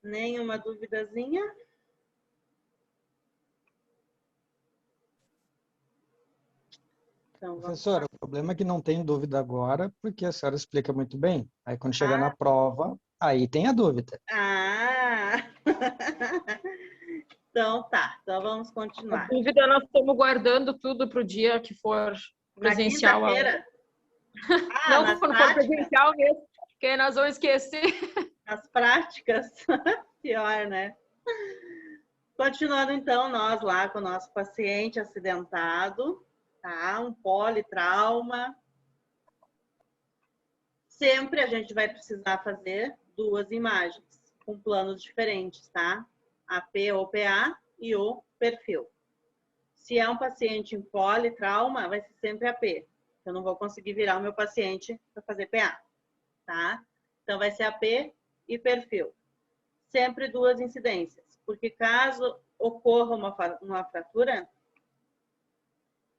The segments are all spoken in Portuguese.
Nenhuma duvidazinha? Então, Professora, o problema é que não tem dúvida agora, porque a senhora explica muito bem. Aí quando chegar na prova, aí tem a dúvida. Ah! Então tá, então vamos A continuar. dúvida, nós estamos guardando tudo para o dia que for Na presencial. quinta-feira? Não, nas quando for práticas? presencial mesmo, porque nós vamos esquecer. As práticas? Pior, né? Continuando, então, nós lá com o nosso paciente acidentado, tá? Um politrauma. Sempre a gente vai precisar fazer 2 imagens, com planos diferentes, tá? AP ou PA e o perfil. Se é um paciente em politrauma, vai ser sempre AP. Eu não vou conseguir virar o meu paciente para fazer PA, tá? Então, vai ser AP e perfil. Sempre 2 incidências, porque caso ocorra uma fratura,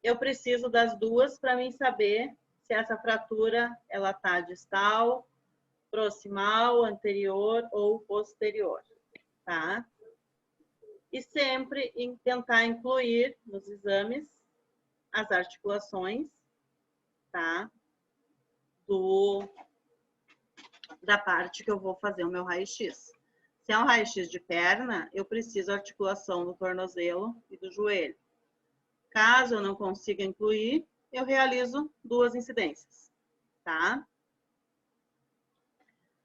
eu preciso das 2 para mim saber se essa fratura ela está distal, proximal, anterior ou posterior, tá? E sempre tentar incluir nos exames as articulações, tá? Da parte que eu vou fazer o meu raio-x. Se é um raio-x de perna, eu preciso da articulação do tornozelo e do joelho. Caso eu não consiga incluir, eu realizo 2 incidências, tá?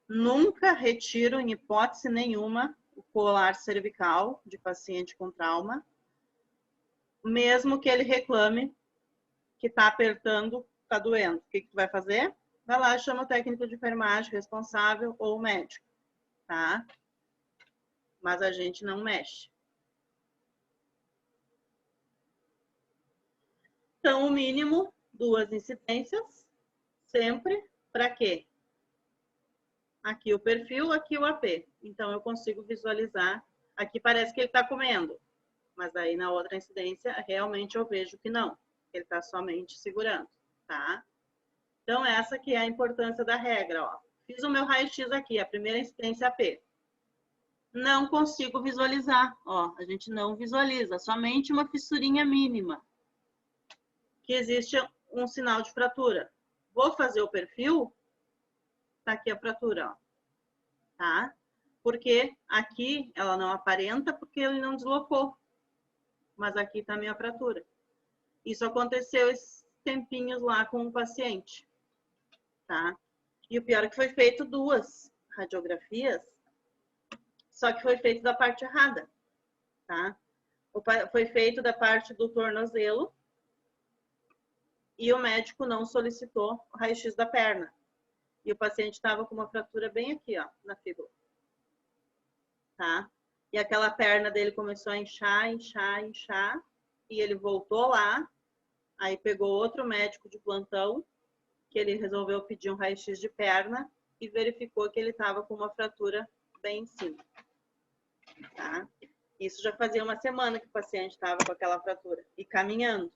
Nunca retiro, em hipótese nenhuma, o colar cervical de paciente com trauma, mesmo que ele reclame que está apertando, está doendo. O que tu vai fazer? Vai lá, chama o técnico de enfermagem responsável ou o médico, tá? Mas a gente não mexe. Então, o mínimo, 2 incidências, sempre, para quê? Aqui o perfil, aqui o AP. Então, eu consigo visualizar. Aqui parece que ele está comendo, mas aí na outra incidência, realmente eu vejo que não. Ele está somente segurando, tá? Então, essa aqui é a importância da regra, ó. Fiz o meu raio-x aqui, a primeira incidência AP. Não consigo visualizar, ó. A gente não visualiza, somente uma fissurinha mínima. Que existe um sinal de fratura. Vou fazer o perfil, tá aqui a fratura, ó. Tá? Porque aqui ela não aparenta porque ele não deslocou. Mas aqui tá a minha fratura. Isso aconteceu esses tempinhos lá com o paciente, tá? E o pior é que foi feito 2 radiografias, só que foi feito da parte errada, tá? Foi feito da parte do tornozelo e o médico não solicitou o raio-x da perna. E o paciente estava com uma fratura bem aqui, ó, na fíbula. Tá? E aquela perna dele começou a inchar, inchar, inchar. E ele voltou lá, aí pegou outro médico de plantão, que ele resolveu pedir um raio-x de perna e verificou que ele estava com uma fratura bem em cima. Tá? Isso já fazia uma semana que o paciente estava com aquela fratura e caminhando.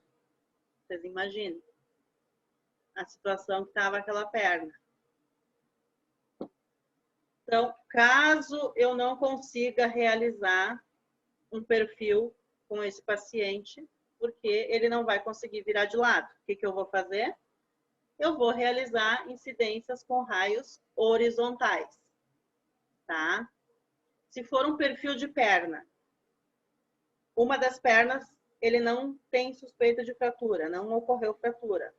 Vocês imaginem a situação que estava aquela perna. Então, caso eu não consiga realizar um perfil com esse paciente, porque ele não vai conseguir virar de lado, o que eu vou fazer? Eu vou realizar incidências com raios horizontais, tá? Se for um perfil de perna, uma das pernas, ele não tem suspeita de fratura, não ocorreu fratura,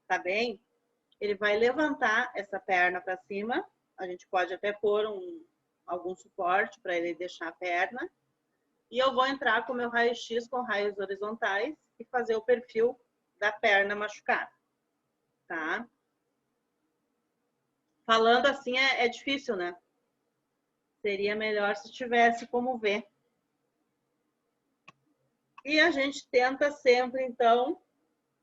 tá bem? Ele vai levantar essa perna para cima, a gente pode até pôr algum suporte para ele deixar a perna, e eu vou entrar com o meu raio-x com raios horizontais e fazer o perfil da perna machucada, tá? Falando assim é difícil, né? Seria melhor se tivesse como ver. E a gente tenta sempre, então,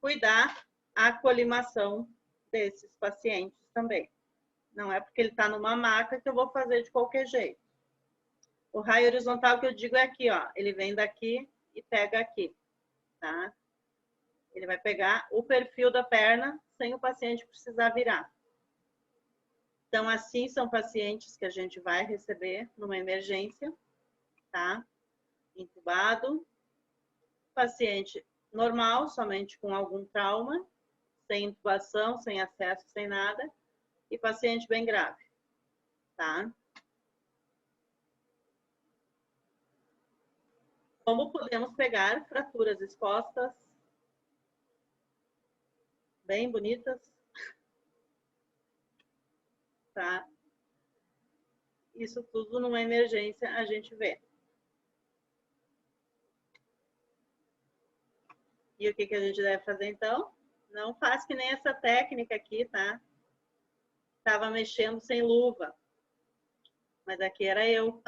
cuidar a colimação desses pacientes também. Não é porque ele está numa maca que eu vou fazer de qualquer jeito. O raio horizontal que eu digo é aqui, ó. Ele vem daqui e pega aqui, tá? Ele vai pegar o perfil da perna sem o paciente precisar virar. Então, assim, são pacientes que a gente vai receber numa emergência, tá? Entubado. Paciente normal, somente com algum trauma, sem intubação, sem acesso, sem nada. E paciente bem grave, tá? Como podemos pegar fraturas expostas, bem bonitas, tá? Isso tudo numa emergência a gente vê. E o que a gente deve fazer então? Não faz que nem essa técnica aqui, tá? Tava mexendo sem luva. Mas aqui era eu.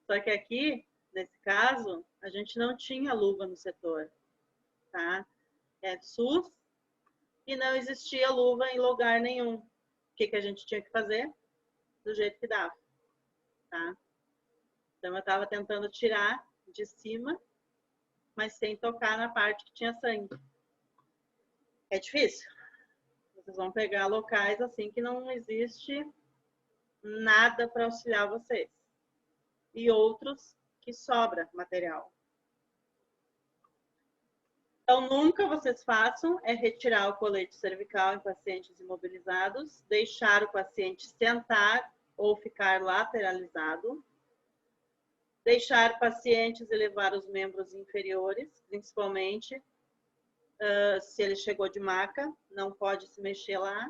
Só que aqui, nesse caso, a gente não tinha luva no setor, tá? É SUS e não existia luva em lugar nenhum. O que a gente tinha que fazer? Do jeito que dava, tá? Então, eu estava tentando tirar de cima, mas sem tocar na parte que tinha sangue. É difícil. Vocês vão pegar locais assim que não existe nada para auxiliar vocês. E outros que sobra material. Então, nunca vocês façam é retirar o colete cervical em pacientes imobilizados, deixar o paciente sentar ou ficar lateralizado, deixar pacientes elevar os membros inferiores, principalmente se ele chegou de maca, não pode se mexer lá.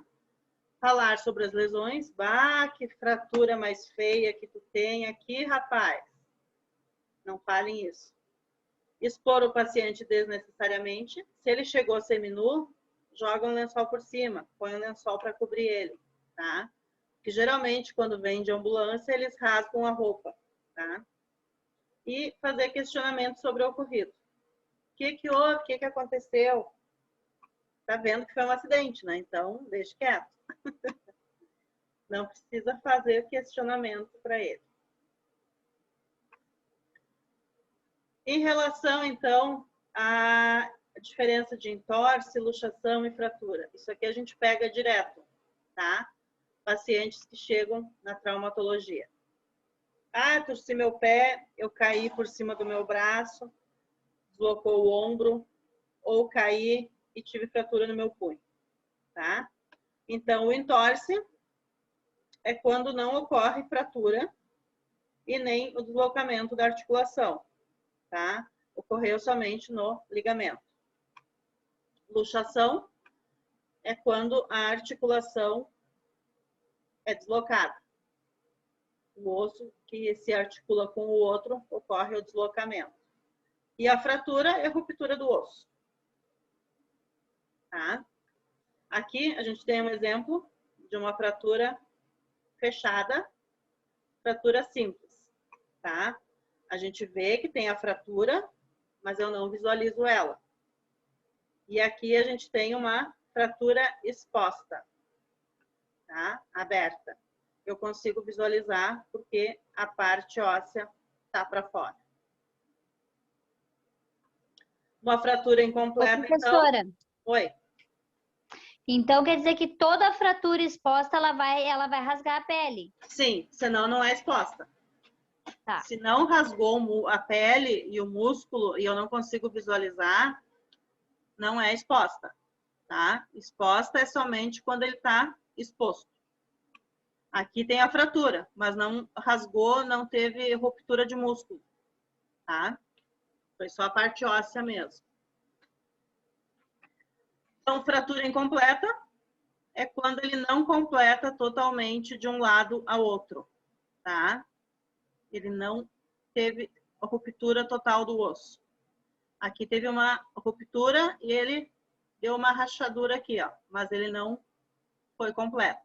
Falar sobre as lesões, que fratura mais feia que tu tem aqui, rapaz. Não falem isso. Expor o paciente desnecessariamente. Se ele chegou seminu, joga um lençol por cima, põe um lençol para cobrir ele, tá? Que geralmente, quando vem de ambulância, eles rasgam a roupa, tá? E fazer questionamento sobre o ocorrido. O que houve? O que aconteceu? Tá vendo que foi um acidente, né? Então, deixe quieto. Não precisa fazer questionamento para ele. Em relação, então, à diferença de entorse, luxação e fratura. Isso aqui a gente pega direto, tá? Pacientes que chegam na traumatologia. Torci meu pé, eu caí por cima do meu braço, deslocou o ombro, ou caí e tive fratura no meu punho, tá? Então, o entorse é quando não ocorre fratura e nem o deslocamento da articulação, tá? Ocorreu somente no ligamento. Luxação é quando a articulação é deslocada. O osso que se articula com o outro, ocorre o deslocamento. E a fratura é a ruptura do osso. Tá? Aqui a gente tem um exemplo de uma fratura fechada, fratura simples. Tá? A gente vê que tem a fratura, mas eu não visualizo ela. E aqui a gente tem uma fratura exposta, tá? Aberta. Eu consigo visualizar porque a parte óssea está para fora. Uma fratura incompleta, professora, então... Oi. Então quer dizer que toda fratura exposta ela vai rasgar a pele? Sim, senão não é exposta. Tá. Se não rasgou a pele e o músculo e eu não consigo visualizar, não é exposta, tá? Exposta é somente quando ele está exposto. Aqui tem a fratura, mas não rasgou, não teve ruptura de músculo, tá? Foi só a parte óssea mesmo. Então, fratura incompleta é quando ele não completa totalmente de um lado ao outro, tá? Ele não teve a ruptura total do osso. Aqui teve uma ruptura e ele deu uma rachadura aqui, ó, mas ele não foi completo.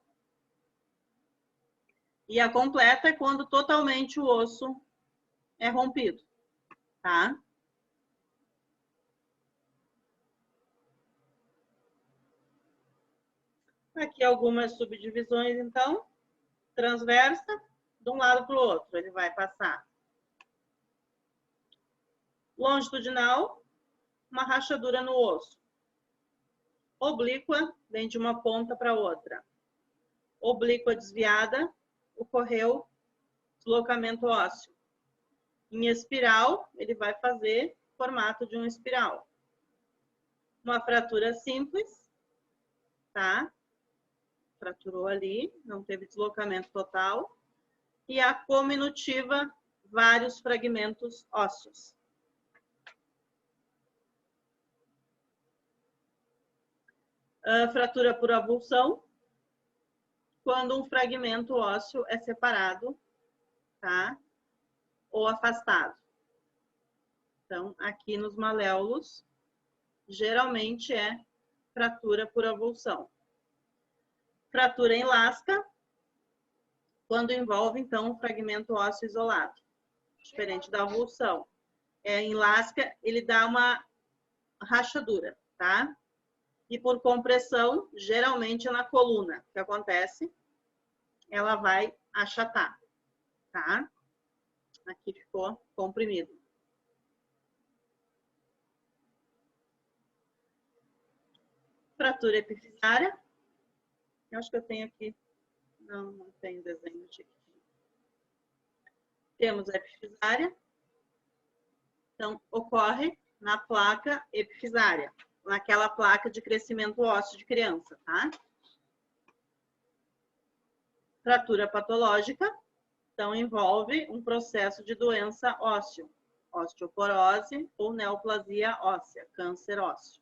E a completa é quando totalmente o osso é rompido, tá? Aqui algumas subdivisões, então. Transversa, de um lado para o outro, ele vai passar. Longitudinal, uma rachadura no osso. Oblíqua, vem de uma ponta para outra. oblíqua desviada, ocorreu deslocamento ósseo. Em espiral, ele vai fazer formato de um espiral. Uma fratura simples, tá? Fraturou ali, não teve deslocamento total. E a cominutiva, vários fragmentos ósseos. A fratura por avulsão, quando um fragmento ósseo é separado, tá? Ou afastado. Então, aqui nos maléolos, geralmente é fratura por avulsão. Fratura em lasca, quando envolve, então, um fragmento ósseo isolado, diferente da avulsão. Em lasca, ele dá uma rachadura, tá? E por compressão, geralmente é na coluna. O que acontece? Ela vai achatar, tá? Aqui ficou comprimido. Fratura epifisária. Eu acho que eu tenho aqui. Não tenho desenho de aqui. Temos a epifisária. Então, ocorre na placa epifisária, naquela placa de crescimento ósseo de criança, tá? Fratura patológica, então envolve um processo de doença ósseo, osteoporose ou neoplasia óssea, câncer ósseo.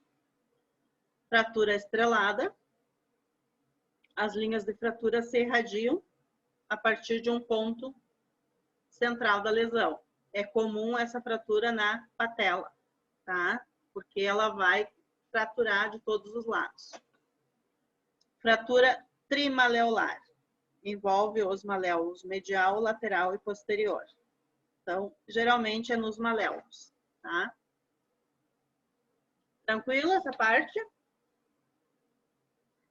Fratura estrelada, as linhas de fratura se irradiam a partir de um ponto central da lesão. É comum essa fratura na patela, tá? Porque ela vai fraturar de todos os lados. Fratura trimaleolar. Envolve os maléolos medial, lateral e posterior. Então, geralmente é nos maléolos, tá? Tranquilo essa parte?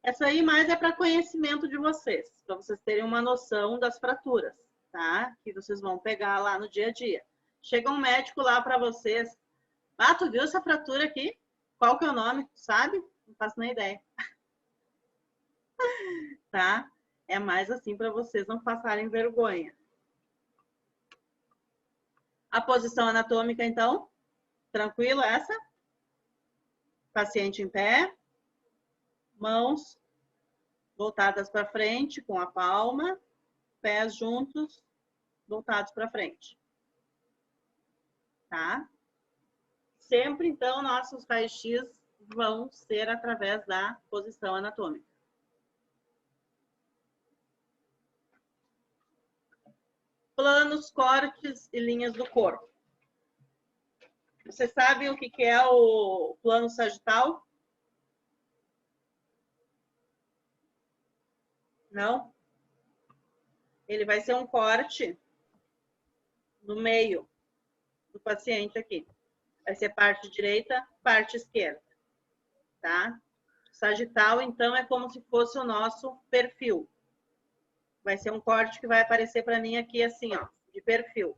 Essa aí mais é para conhecimento de vocês, para vocês terem uma noção das fraturas, tá? Que vocês vão pegar lá no dia a dia. Chega um médico lá para vocês. Ah, tu viu essa fratura aqui? Qual que é o nome? Sabe? Não faço nem ideia. Tá? É mais assim para vocês não passarem vergonha. A posição anatômica, então? Tranquilo essa? Paciente em pé. Mãos voltadas para frente com a palma. Pés juntos, voltados para frente. Tá? Sempre, então, nossos raios-x vão ser através da posição anatômica. Planos, cortes e linhas do corpo. Vocês sabem o que é o plano sagital? Não? Ele vai ser um corte no meio do paciente aqui. Vai ser parte direita, parte esquerda, tá? Sagital, então, é como se fosse o nosso perfil. Vai ser um corte que vai aparecer para mim aqui assim, ó, de perfil,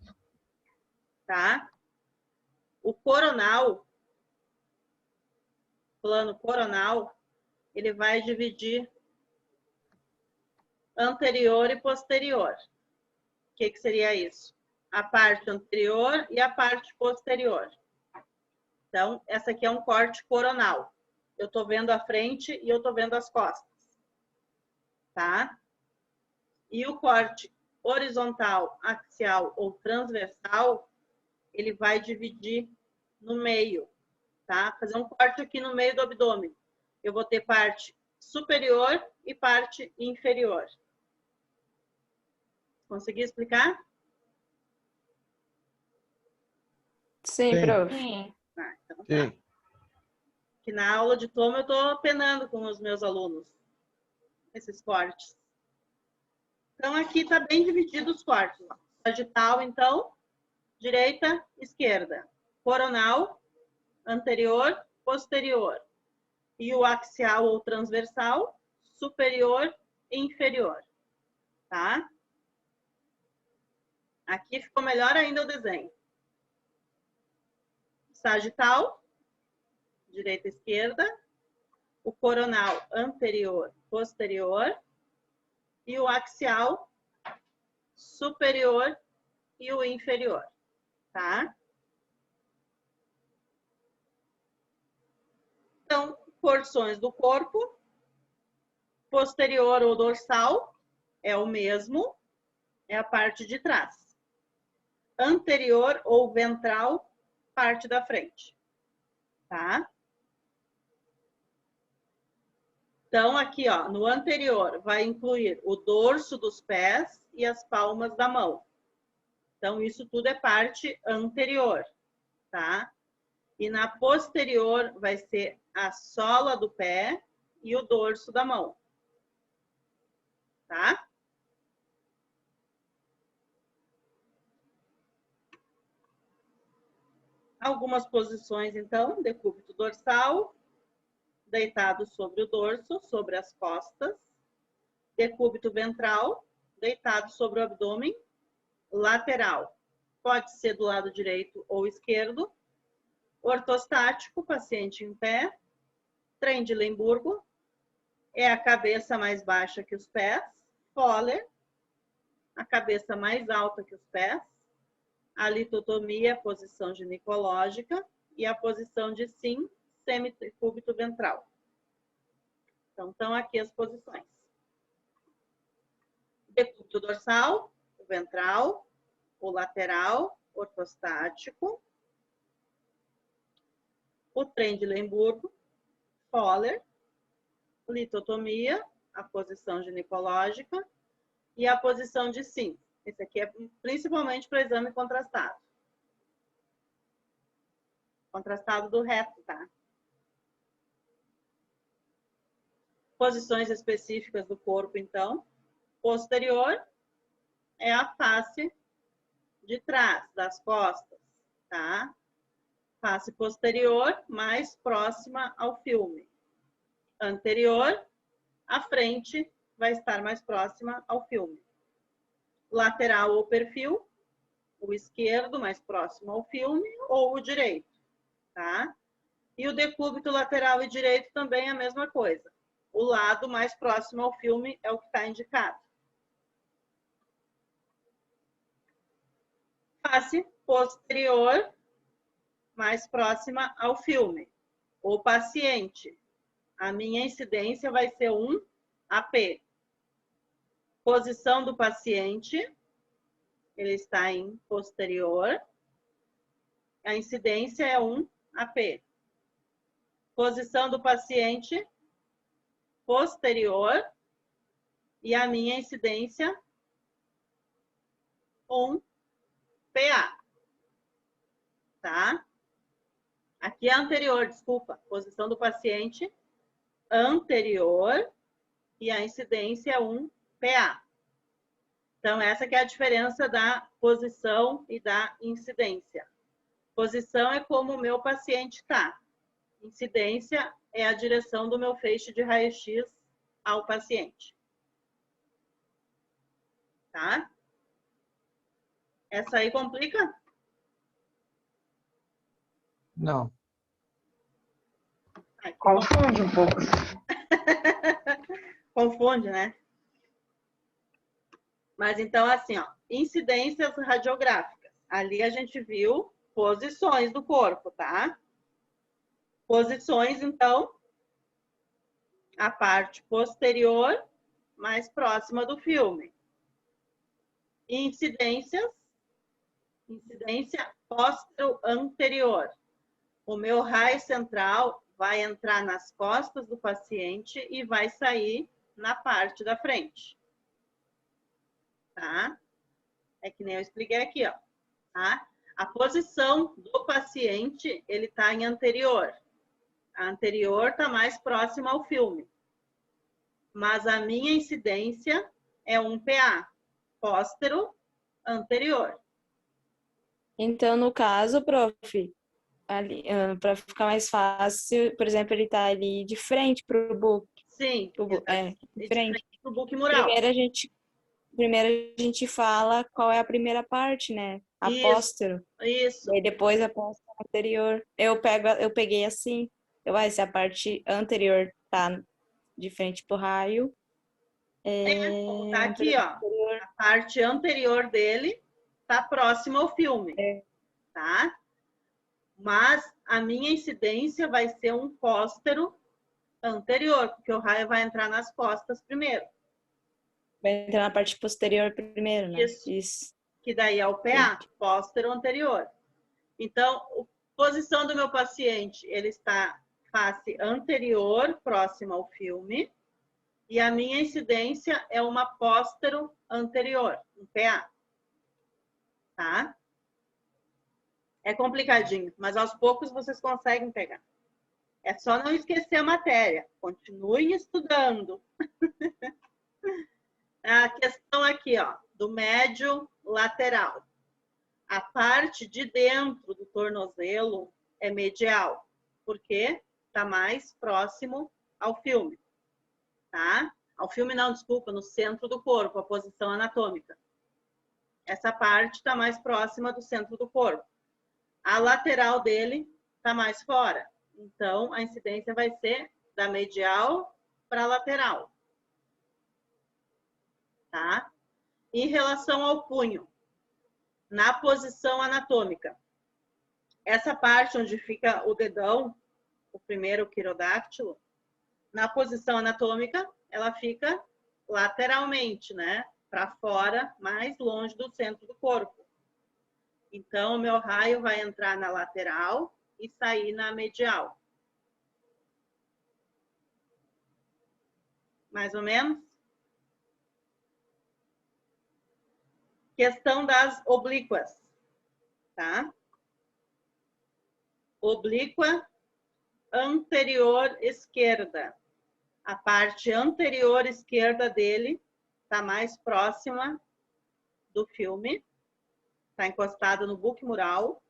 tá? O coronal, plano coronal, ele vai dividir anterior e posterior. O que seria isso? A parte anterior e a parte posterior. Então, essa aqui é um corte coronal. Eu estou vendo a frente e eu estou vendo as costas. Tá? E o corte horizontal, axial ou transversal, ele vai dividir no meio. Tá? Fazer um corte aqui no meio do abdômen. Eu vou ter parte superior e parte inferior. Consegui explicar? Sim, Sim. prof. Sim. Ah, então tá. Sim. Que na aula de toma eu estou penando com os meus alunos. Esses cortes. Então, aqui está bem dividido os cortes. Sagital, então, direita, esquerda. Coronal, anterior, posterior. E o axial ou transversal, superior e inferior. Tá? Aqui ficou melhor ainda o desenho. Sagital, direita, esquerda. O coronal, anterior, posterior. e o axial superior e o inferior, tá? Então, porções do corpo, posterior ou dorsal é o mesmo, é a parte de trás. Anterior ou ventral, parte da frente, tá? Então, aqui, ó, no anterior vai incluir o dorso dos pés e as palmas da mão. Então, isso tudo é parte anterior, tá? E na posterior vai ser a sola do pé e o dorso da mão, tá? Algumas posições, então, decúbito dorsal, deitado sobre o dorso, sobre as costas. Decúbito ventral, deitado sobre o abdômen. Lateral, pode ser do lado direito ou esquerdo. Ortostático, paciente em pé. Trem de Lemburgo, é a cabeça mais baixa que os pés. Fowler, a cabeça mais alta que os pés. A litotomia, posição ginecológica. E a posição de sim, semicúbito ventral. Então, estão aqui as posições. Decúbito dorsal, o ventral, o lateral, ortostático. O trem de Lemburgo, Fowler, litotomia, a posição ginecológica e a posição de sim. Esse aqui é principalmente para exame contrastado. Contrastado do reto, tá? Posições específicas do corpo, então. Posterior é a face de trás, das costas, tá? Face posterior, mais próxima ao filme. Anterior, a frente vai estar mais próxima ao filme. Lateral ou perfil, o esquerdo mais próximo ao filme ou o direito, tá? E o decúbito lateral e direito também é a mesma coisa. O lado mais próximo ao filme é o que está indicado. Face posterior, mais próxima ao filme. O paciente, a minha incidência vai ser 1 AP. Posição do paciente, ele está em posterior. A incidência é 1 AP. Posição do paciente, posterior. E a minha incidência, 1 PA. Tá? Aqui é anterior, desculpa. Posição do paciente anterior e a incidência é 1 PA. Então, essa que é a diferença da posição e da incidência. Posição é como o meu paciente está. Incidência é a direção do meu feixe de raio-x ao paciente. Tá? Essa aí complica? Não. Ai, Confunde um pouco. confunde, né? Mas então, assim, ó, incidências radiográficas. Ali a gente viu posições do corpo, tá? Posições, então, a parte posterior, mais próxima do filme. Incidências, incidência póstero-anterior. O meu raio central vai entrar nas costas do paciente e vai sair na parte da frente. Tá? É que nem eu expliquei aqui, ó. Tá? A posição do paciente, ele está em anterior. A anterior está mais próxima ao filme. Mas a minha incidência é 1 PA, póstero anterior. Então, no caso, prof, ali, para ficar mais fácil, por exemplo, ele tá ali de frente pro book. Sim, De frente. pro book mural. Primeiro a gente fala qual é a primeira parte, né? A póstero. Isso. E depois a póstero anterior. Eu peguei assim. Se a parte anterior tá de frente pro raio, Como tá aqui, ó, a parte anterior dele tá próxima ao filme, tá? Mas a minha incidência vai ser um póstero anterior, porque o raio vai entrar nas costas primeiro. Vai entrar na parte posterior primeiro, né? Isso. Que daí é o PA, póstero anterior. Então, a posição do meu paciente, ele está face anterior, próxima ao filme, e a minha incidência é uma póstero anterior, um PA. Tá? É complicadinho, mas aos poucos vocês conseguem pegar. É só não esquecer a matéria. Continuem estudando. A questão aqui, ó, do médio lateral. A parte de dentro do tornozelo é medial, porque está mais próximo ao filme, tá? Ao filme não, desculpa, no centro do corpo, a posição anatômica. Essa parte está mais próxima do centro do corpo. A lateral dele está mais fora. Então, a incidência vai ser da medial para a lateral. Tá? Em relação ao punho, na posição anatômica, essa parte onde fica o dedão, o primeiro quirodáctilo, na posição anatômica, ela fica lateralmente, né? Para fora, mais longe do centro do corpo. Então, o meu raio vai entrar na lateral e sair na medial. Mais ou menos? Questão das oblíquas, tá? Oblíqua anterior esquerda. A parte anterior esquerda dele está mais próxima do filme. Está encostado no buque mural.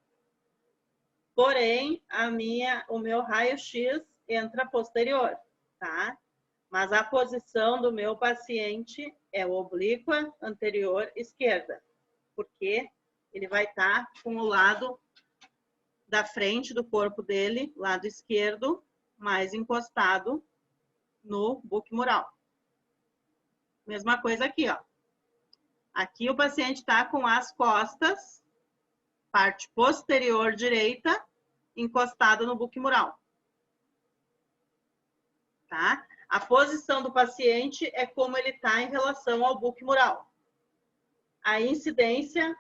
Porém, o meu raio-x entra posterior, tá? Mas a posição do meu paciente é oblíqua anterior esquerda, porque ele vai estar com o lado da frente do corpo dele, lado esquerdo, mais encostado no buque mural. Mesma coisa aqui, ó. Aqui o paciente está com as costas, parte posterior direita, encostado no buque mural. Tá? A posição do paciente é como ele está em relação ao buque mural. A incidência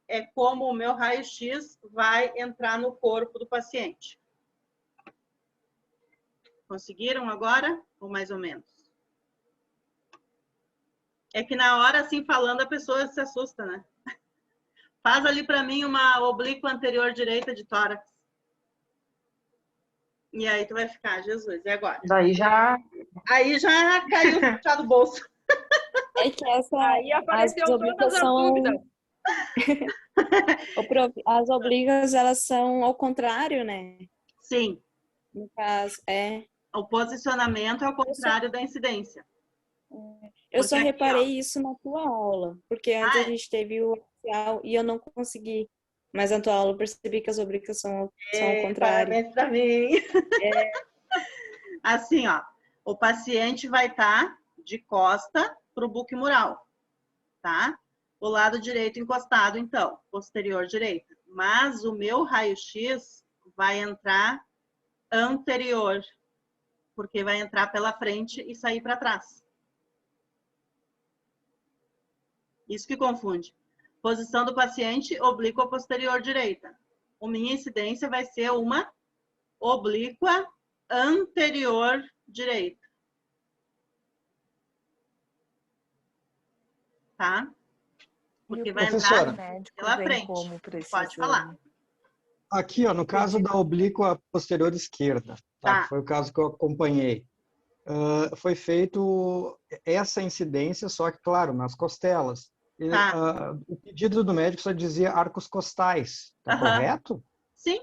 é como o meu raio-x vai entrar no corpo do paciente. Conseguiram agora? Ou mais ou menos? É que na hora, assim, falando, a pessoa se assusta, né? Faz ali para mim uma oblíqua anterior direita de tórax. E aí tu vai ficar, Jesus, e agora? Daí já... Aí já caiu já do bolso. É que essa, Aí apareceu as todas as são... dúvidas. Ô, prof, as oblíquas, elas são ao contrário, né? Sim. No caso, O posicionamento é o contrário da incidência. Eu só Porque aqui, reparei isso na tua aula, porque antes a gente teve o axial e eu não consegui. Mas na tua aula eu percebi que as oblíquas são ao contrário. Parabéns pra mim. Assim, ó, o paciente vai estar de costa pro buque mural, tá? O lado direito encostado, então, posterior direita. Mas o meu raio-x vai entrar anterior, porque vai entrar pela frente e sair para trás. Isso que confunde. Posição do paciente, oblíqua posterior direita. A minha incidência vai ser uma oblíqua anterior direita. Tá? Porque vai entrar pela frente. Pode falar. Aqui, ó, no caso da oblíqua posterior esquerda, tá? Foi o caso que eu acompanhei. Foi feito essa incidência, só que, claro, nas costelas. O pedido do médico só dizia arcos costais, tá correto? Sim.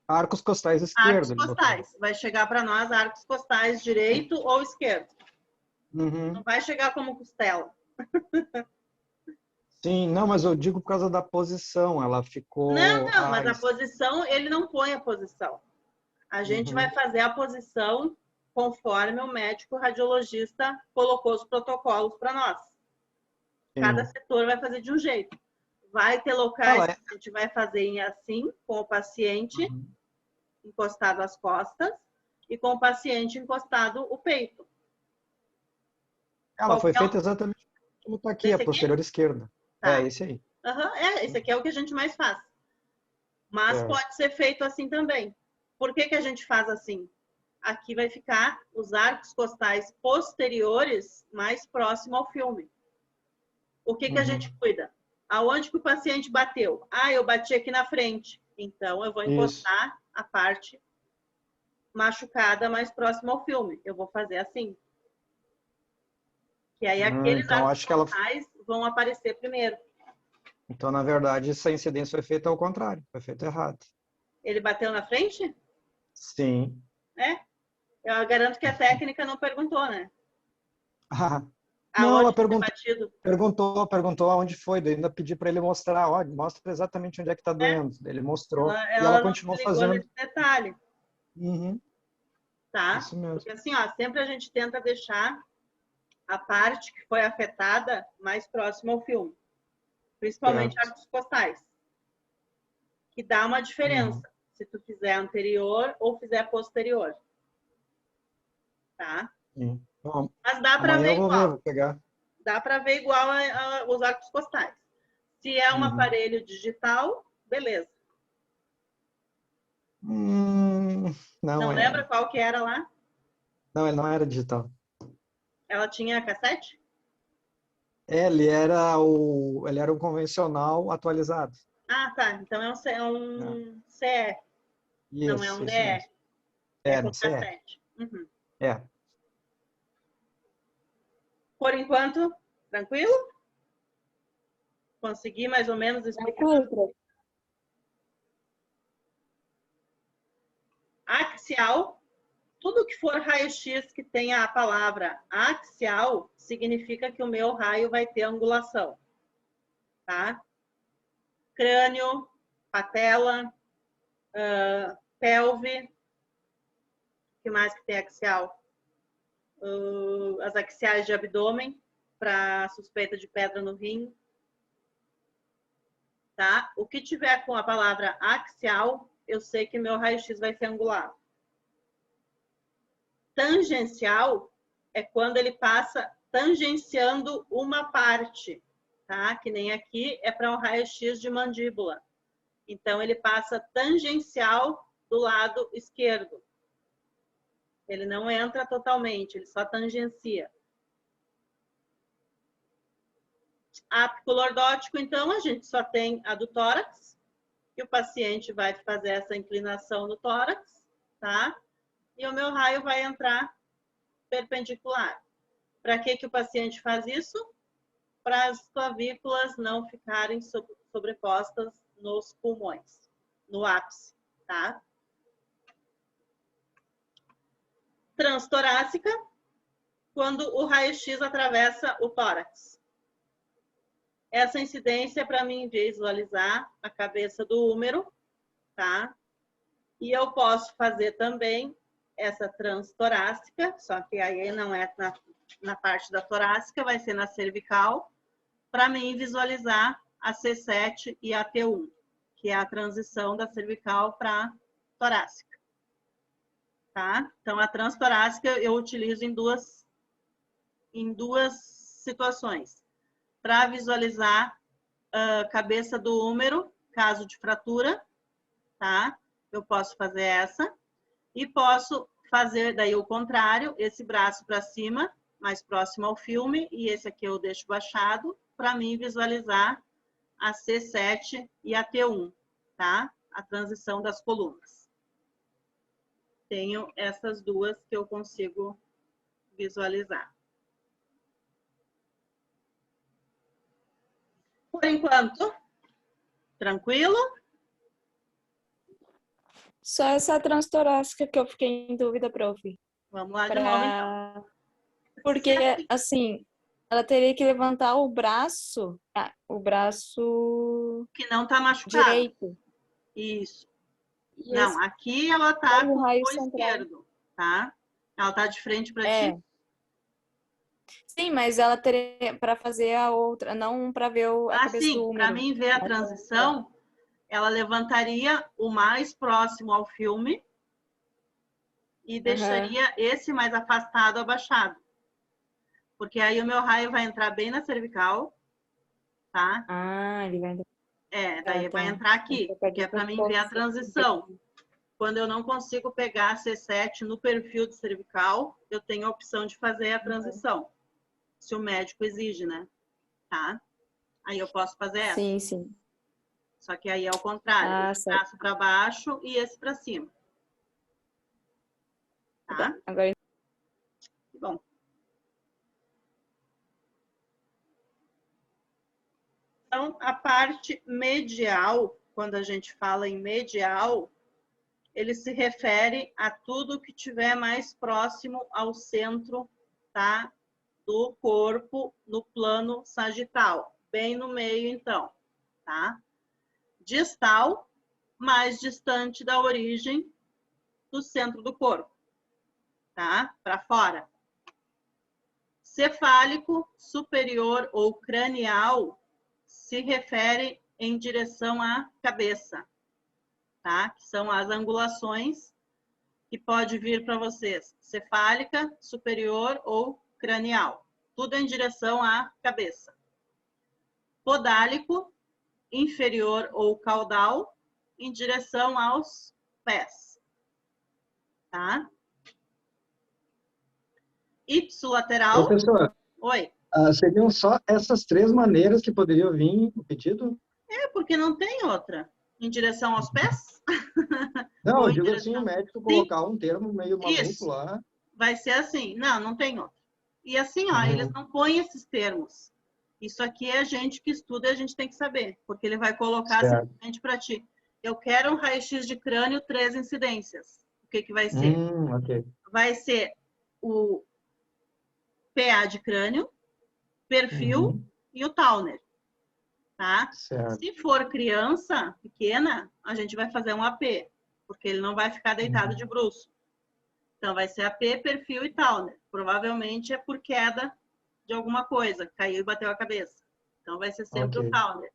Arcos costais esquerdo. Arcos costais. Vai chegar para nós arcos costais direito ou esquerdo. Não vai chegar como costela. Sim, não, mas eu digo por causa da posição, ela ficou... Não, mas a posição, ele não põe a posição. A gente vai fazer a posição conforme o médico radiologista colocou os protocolos para nós. Cada setor vai fazer de um jeito. Vai ter locais que a gente vai fazer assim, com o paciente encostado às costas e com o paciente encostado o peito. Ela foi feita exatamente como está aqui, a posterior esquerda. Tá. É esse aí. Esse aqui é o que a gente mais faz. Mas pode ser feito assim também. Por que a gente faz assim? Aqui vai ficar os arcos costais posteriores mais próximo ao filme. O que a gente cuida? Aonde que o paciente bateu? Ah, eu bati aqui na frente. Então, eu vou encostar a parte machucada mais próxima ao filme. Eu vou fazer assim. Que aí aqueles então, arcos acho que ela... costais vão aparecer primeiro. Então, na verdade, essa incidência foi feita ao contrário. Foi feita errado. Ele bateu na frente? Sim. Eu garanto que a técnica não perguntou, né? Não, ela perguntou aonde foi, daí ainda pedi para ele mostrar, mostra exatamente onde é que está doendo. Ele mostrou e ela continuou fazendo. De detalhe. Tá? Isso mesmo. Porque assim, sempre a gente tenta deixar a parte que foi afetada mais próxima ao filme. Principalmente arcos costais. Que dá uma diferença se tu fizer anterior ou fizer posterior. Tá? Bom, mas dá para ver igual. Vou pegar. Dá para ver igual os arcos costais. Se é um aparelho digital, beleza. Não lembra qual que era lá? Não, ele não era digital. Ela tinha cassete? Ele era um convencional atualizado. Ah, tá. Então é um CE. Isso, não é um DE. É com um CE. cassete. É. Por enquanto, tranquilo? Consegui mais ou menos explicar? Axial. Tudo que for raio-x que tenha a palavra axial, significa que o meu raio vai ter angulação. Tá? Crânio, patela, pelve. O que mais que tem axial? As axiais de abdômen, para suspeita de pedra no rim. Tá? O que tiver com a palavra axial, eu sei que meu raio-x vai ser angular. Tangencial é quando ele passa tangenciando uma parte, tá? Que nem aqui é para um raio-x de mandíbula. Então, ele passa tangencial do lado esquerdo. Ele não entra totalmente, ele só tangencia. Ápico lordótico, então, a gente só tem a do tórax, que o paciente vai fazer essa inclinação no tórax, tá? E o meu raio vai entrar perpendicular. Para que o paciente faz isso? Para as clavículas não ficarem sobrepostas nos pulmões, no ápice, tá? Transtorácica, quando o raio-x atravessa o tórax. Essa incidência é para mim visualizar a cabeça do úmero, tá? E eu posso fazer também essa transtorácica, só que aí não é na parte da torácica, vai ser na cervical, para mim visualizar a C7 e a T1, que é a transição da cervical para torácica. Tá? Então, a transtorácica eu utilizo em duas situações. Para visualizar a cabeça do úmero, caso de fratura, tá? Eu posso fazer essa. E posso fazer daí o contrário, esse braço para cima, mais próximo ao filme, e esse aqui eu deixo baixado, para mim visualizar a C7 e a T1, tá? A transição das colunas. Tenho essas duas que eu consigo visualizar. Por enquanto, tranquilo? Só essa transtorácica que eu fiquei em dúvida, prof. Vamos lá de novo, então. Porque, assim, ela teria que levantar o braço que não está machucado. Direito. Isso. Não, aqui ela está com o esquerdo, tá? Ela tá de frente para É. ti? Sim, mas ela teria para fazer a outra, não para ver a cabeça do Sim, para úmero. mim ver a transição, ela levantaria o mais próximo ao filme e Aham. deixaria esse mais afastado, abaixado. Porque aí o meu raio vai entrar bem na cervical, tá? Ah, ele vai. Daí vai Tá. entrar aqui, que é para mim ver a transição. Quando eu não consigo pegar C7 no perfil de cervical, eu tenho a opção de fazer a transição. Se o médico exige, né? Tá? Aí eu posso fazer essa. Sim, sim. Só que aí é o contrário. Ah, Esse certo. braço para baixo e esse para cima. Tá? Agora. Bom. Então, a parte medial, quando a gente fala em medial, ele se refere a tudo que tiver mais próximo ao centro, tá? Do corpo no plano sagital, bem no meio, então, tá? Distal, mais distante da origem do centro do corpo, tá? Para fora. Cefálico, superior ou cranial se refere em direção à cabeça, tá? Que são as angulações que pode vir para vocês, cefálica, superior ou cranial. Tudo em direção à cabeça. Podálico, inferior ou caudal, em direção aos pés. Tá? Ipsilateral. Professor, Oi. seriam só essas 3 maneiras que poderiam vir o pedido? Porque não tem outra. Em direção aos pés? Não, Ou eu em digo assim, o direção... médico Sim, colocar um termo meio maluco isso. lá. Vai ser assim. Não, não tem outra. E assim, ó, eles Uhum. não põem esses termos. Isso aqui é a gente que estuda e a gente tem que saber, porque ele vai colocar Certo. simplesmente para ti. Eu quero um raio-x de crânio, 3 incidências. O que, que vai ser? Ok. Vai ser o PA de crânio, perfil Uhum. e o Towner, tá? Certo. Se for criança pequena, a gente vai fazer um AP, porque ele não vai ficar deitado de Uhum. bruço. Então, vai ser AP, perfil e Towner. Provavelmente é por queda de alguma coisa, caiu e bateu a cabeça. Então, vai ser sempre o Ok. Towner.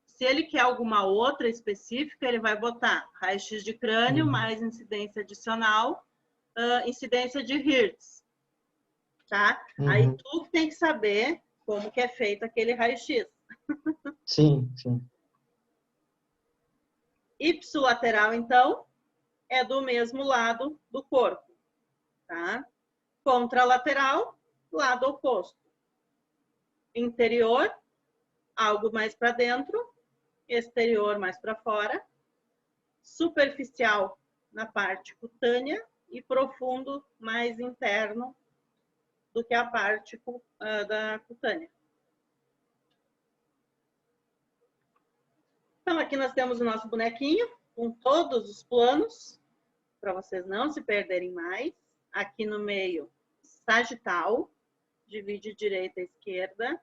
Se ele quer alguma outra específica, ele vai botar raio-x de crânio, Uhum. mais incidência adicional, incidência de Hertz, tá? Aí Uhum. tu tem que saber como que é feito aquele raio-x. Sim, sim. Ipsilateral, então, é do mesmo lado do corpo, tá? Contralateral, lado oposto. Interior, algo mais para dentro, exterior mais para fora, superficial na parte cutânea e profundo mais interno do que a parte da cutânea. Então, aqui nós temos o nosso bonequinho com todos os planos, para vocês não se perderem mais. Aqui no meio, sagital, divide direita e esquerda.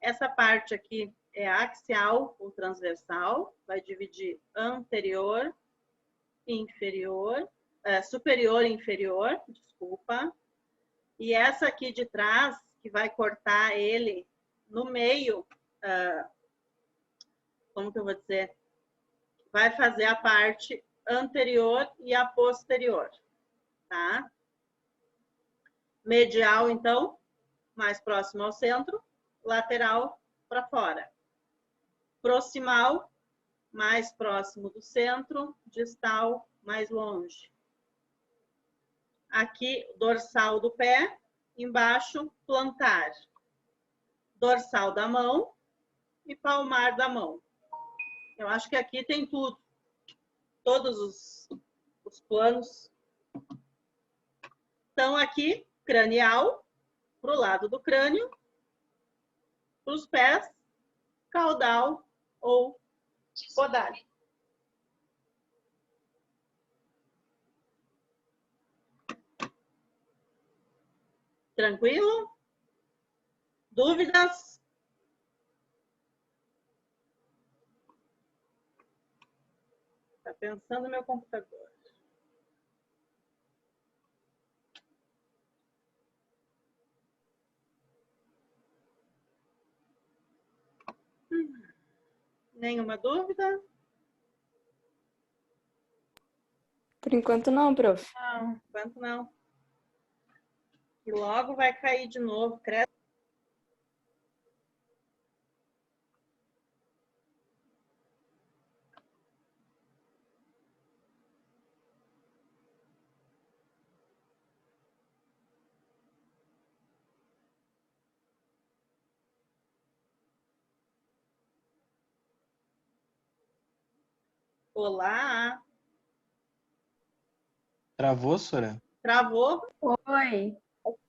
Essa parte aqui é axial ou transversal, vai dividir anterior e inferior, superior e inferior, desculpa. E essa aqui de trás, que vai cortar ele no meio, como que eu vou dizer? Vai fazer a parte anterior e a posterior, tá? Medial, então, mais próximo ao centro, lateral para fora. Proximal, mais próximo do centro, distal, mais longe. Aqui, dorsal do pé, embaixo, plantar. Dorsal da mão e palmar da mão. Eu acho que aqui tem tudo. Todos os planos. Então, aqui, cranial, para o lado do crânio, para os pés, caudal ou podálico. Tranquilo? Dúvidas? Está pensando no meu computador. Nenhuma dúvida? Por enquanto não, prof. Não, enquanto não. E logo vai cair de novo, credo. Olá. Travou, Sora? Travou? Oi.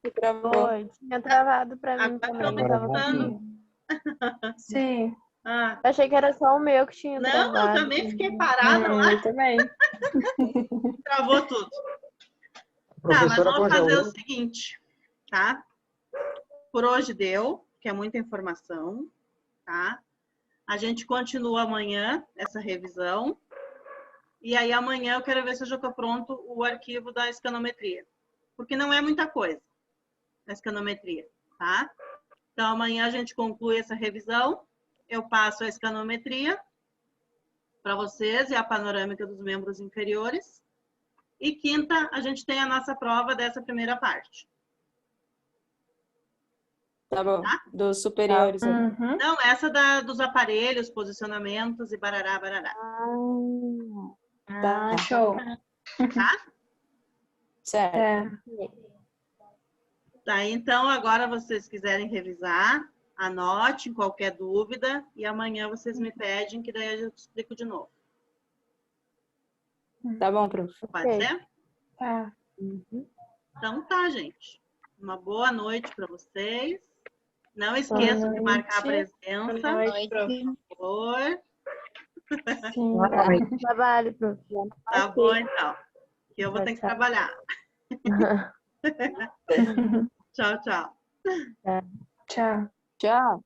Que travou. Oi. Tinha travado pra mim Agora também. Agora Tava voltou. com... Sim. Ah, Achei que era só o meu que tinha não, eu travado. também fiquei parada lá, Eu também. travou tudo. A Tá, mas professora vamos fazer o congelou. seguinte, tá? Por hoje deu, que é muita informação, tá? A gente continua amanhã essa revisão. E aí amanhã eu quero ver se eu já estou pronto o arquivo da escanometria. Porque não é muita coisa a escanometria, tá? Então amanhã a gente conclui essa revisão. Eu passo a escanometria para vocês e a panorâmica dos membros inferiores. E quinta, a gente tem a nossa prova dessa primeira parte. Tá bom. Tá? Dos superiores. né? Uhum. Não, essa dos aparelhos, posicionamentos e barará, barará. Tá. Show. Certo. É. Tá, então agora vocês quiserem revisar, anotem qualquer dúvida e amanhã vocês me pedem que daí eu explico de novo. Tá bom, prof. Pode Ok. ser? Tá. Então tá, gente. Uma boa noite para vocês. Não esqueçam de marcar a presença, por favor. Sim. Trabalho, prof. Tá bom, então. Que eu vou ter que trabalhar. Tchau, tchau. Tchau. Tchau.